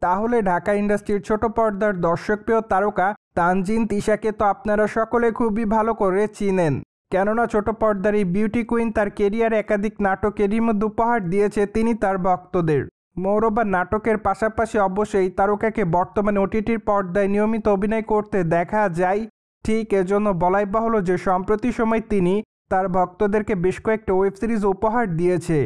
তাহলে ঢাকা ইন্ডাস্ট্রির ছোট পর্দার দর্শকপ্রিয় তারকা তানজিন তিশাকে তো আপনারা সকলে খুবই ভালো করে চিনেন। কেননা ছোট পর্দার এই বিউটি কুইন তার কেরিয়ারে একাধিক নাটক এরই মধ্যে উপহার দিয়েছে তিনি তার ভক্তদের। মোরবা নাটকের পাশাপাশি অবশ্যই তারকাকে বর্তমানে ওটিটির পর্দায় নিয়মিত অভিনয় করতে দেখা যায়। ঠিক এজন্য বলাই বাহুল্য যে সম্প্রতি সময় তিনি তার ভক্তদেরকে বেশ কয়েকটা ওয়েব সিরিজ উপহার দিয়েছে,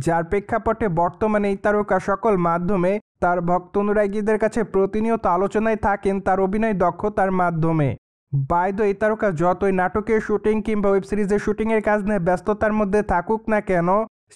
যার প্রেক্ষাপটে বর্তমানে এই তারকা সকল মাধ্যমে তার ভক্ত অনুরাগীদের কাছে প্রতিনিয়ত আলোচনায় থাকেন তার অভিনয় দক্ষতার মাধ্যমে। বাইদ এই তারকা যতই নাটকের শুটিং কিংবা ওয়েব সিরিজের শুটিংয়ের কাজ নিয়ে ব্যস্ততার মধ্যে থাকুক না কেন,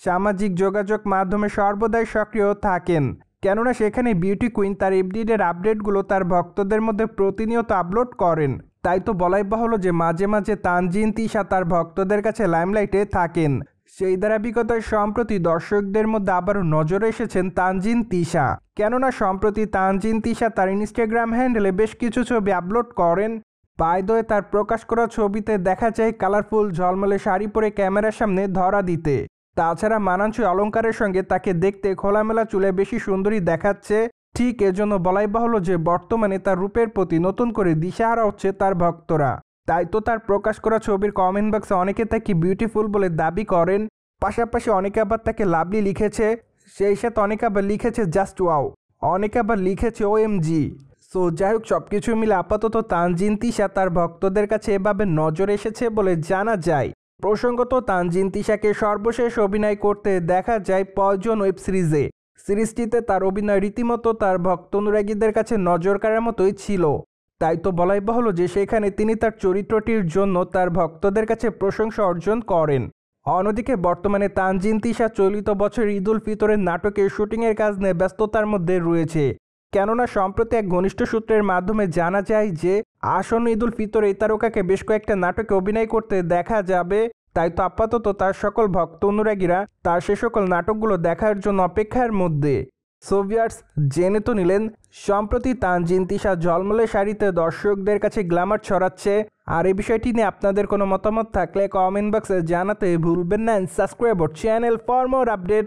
সামাজিক যোগাযোগ মাধ্যমে সর্বদাই সক্রিয় থাকেন। কেননা সেখানে বিউটি কুইন তার এভরিডের আপডেটগুলো তার ভক্তদের মধ্যে প্রতিনিয়ত আপলোড করেন। তাই তো বলাই বাহুল্য যে মাঝে মাঝে তানজিন তিশা তার ভক্তদের কাছে লাইমলাইটে থাকেন। সেই ধারাবাহিকতায় সম্প্রতি দর্শকদের মধ্যে আবারও নজরে এসেছেন তানজিন তিশা। কেননা সম্প্রতি তানজিন তিশা তার ইনস্টাগ্রাম হ্যান্ডেলে বেশ কিছু ছবি আপলোড করেন। বাইদয়ে তার প্রকাশ করা ছবিতে দেখা যায় কালারফুল ঝলমলে শাড়ি পরে ক্যামেরার সামনে ধরা দিতে। তাছাড়া মানানসই অলংকারের সঙ্গে তাকে দেখতে খোলামেলা চুলে বেশি সুন্দরী দেখাচ্ছে। ঠিক এজন্য বলাই বাহুল্য যে বর্তমানে তার রূপের প্রতি নতুন করে দিশাহারা হচ্ছে তার ভক্তরা। তাই তো তার প্রকাশ করা ছবির কমেন্ট বক্সে অনেকে তাকে বিউটিফুল বলে দাবি করেন, পাশাপাশি অনেকে আবার তাকে লাভলি লিখেছে, সেই সাথে অনেকে আবার লিখেছে জাস্ট ওয়াও, অনেকে আবার লিখেছে ওএমজি। সো যাই হোক, সব কিছু মিলে আপাতত তানজিন তিশা তার ভক্তদের কাছে এভাবে নজর এসেছে বলে জানা যায়। প্রসঙ্গত তানজিন তিশাকে সর্বশেষ অভিনয় করতে দেখা যায় পয়জন ওয়েব সিরিজে। সিরিজটিতে তার অভিনয় রীতিমতো তার ভক্ত অনুরাগীদের কাছে নজর কাড়ার মতোই ছিল। তাই তো বলাই বাহুল্য যে সেখানে তিনি তার চরিত্রটির জন্য তার ভক্তদের কাছে প্রশংসা অর্জন করেন। অন্যদিকে বর্তমানে তানজিন তিশা চলিত বছর ঈদ উল ফিতরের নাটকের শুটিংয়ের কাজ নিয়ে ব্যস্ততার মধ্যে রয়েছে। কেননা সম্প্রতি এক ঘনিষ্ঠ সূত্রের মাধ্যমে জানা যায় যে আসন্ন ঈদ উল ফিতরে এই তারকাকে বেশ কয়েকটা নাটকে অভিনয় করতে দেখা যাবে। তাই তো আপাতত তার সকল ভক্ত অনুরাগীরা তার সে সকল নাটকগুলো দেখার জন্য অপেক্ষার মধ্যে। সো ভিউয়ার্স, জেনে তো নিলেন সম্প্রতি তানজিন তিশা ঝলমলে শাড়িতে দর্শকদের কাছে গ্ল্যামার ছড়াচ্ছে। আর এই বিষয়টি নিয়ে আপনাদের কোনো মতামত থাকলে কমেন্ট বক্সে জানাতে ভুলবেন না। Subscribe our channel for more update.